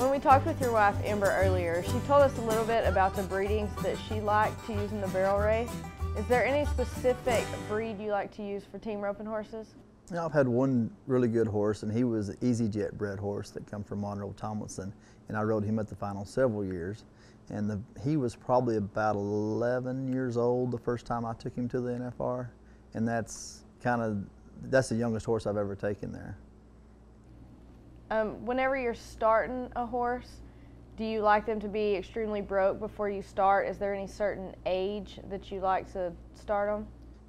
When we talked with your wife, Amber, earlier, she told us a little bit about the breedings that she liked to use in the barrel race. Is there any specific breed you like to use for team roping horses? I've had one really good horse, and he was an Easy Jet bred horse that come from Monroe Tomlinson, and I rode him at the final several years. And he was probably about 11 years old the first time I took him to the NFR, and that's the youngest horse I've ever taken there. Whenever you're starting a horse, do you like them to be extremely broke before you start? Is there any certain age that you like to start them?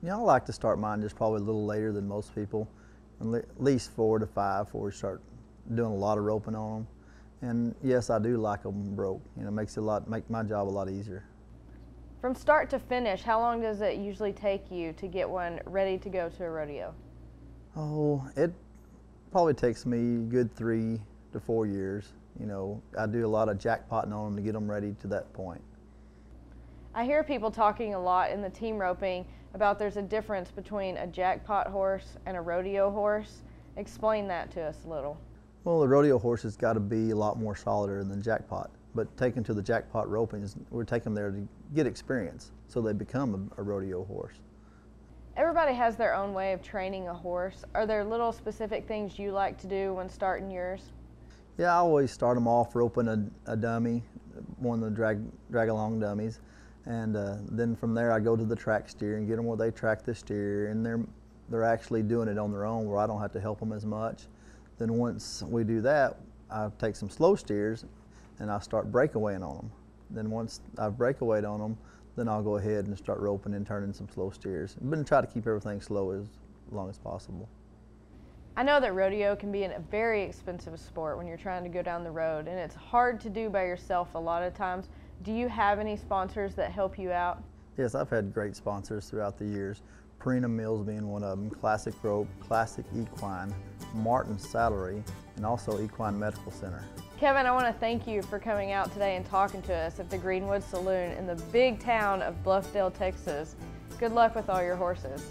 I like to start mine just probably a little later than most people, at least 4 to 5 before we start doing a lot of roping on them. And yes, I do like them broke. It makes my job a lot easier. From start to finish, how long does it usually take you to get one ready to go to a rodeo? Oh, it probably takes me a good 3 to 4 years. I do a lot of jackpotting on them to get them ready to that point. I hear people talking a lot in the team roping about there's a difference between a jackpot horse and a rodeo horse. Explain that to us a little. Well, the rodeo horse has got to be a lot more solider than jackpot, but taken to the jackpot roping, we're taking them there to get experience, so they become a rodeo horse. Everybody has their own way of training a horse. Are there little specific things you like to do when starting yours? Yeah, I always start them off roping a dummy, one of the drag along dummies, and then from there I go to the track steer and get them where they track the steer, and they're actually doing it on their own where I don't have to help them as much. Then once we do that, I take some slow steers and I start breakawaying on them. Then once I've breakawayed on them, then I'll go ahead and start roping and turning some slow steers. I've been trying to keep everything slow as long as possible. I know that rodeo can be a very expensive sport when you're trying to go down the road, and it's hard to do by yourself a lot of times. Do you have any sponsors that help you out? Yes, I've had great sponsors throughout the years. Purina Mills being one of them, Classic Rope, Classic Equine, Martin Saddlery, and also Equine Medical Center. Kevin, I want to thank you for coming out today and talking to us at the Greenwood Saloon in the big town of Bluffdale, Texas. Good luck with all your horses.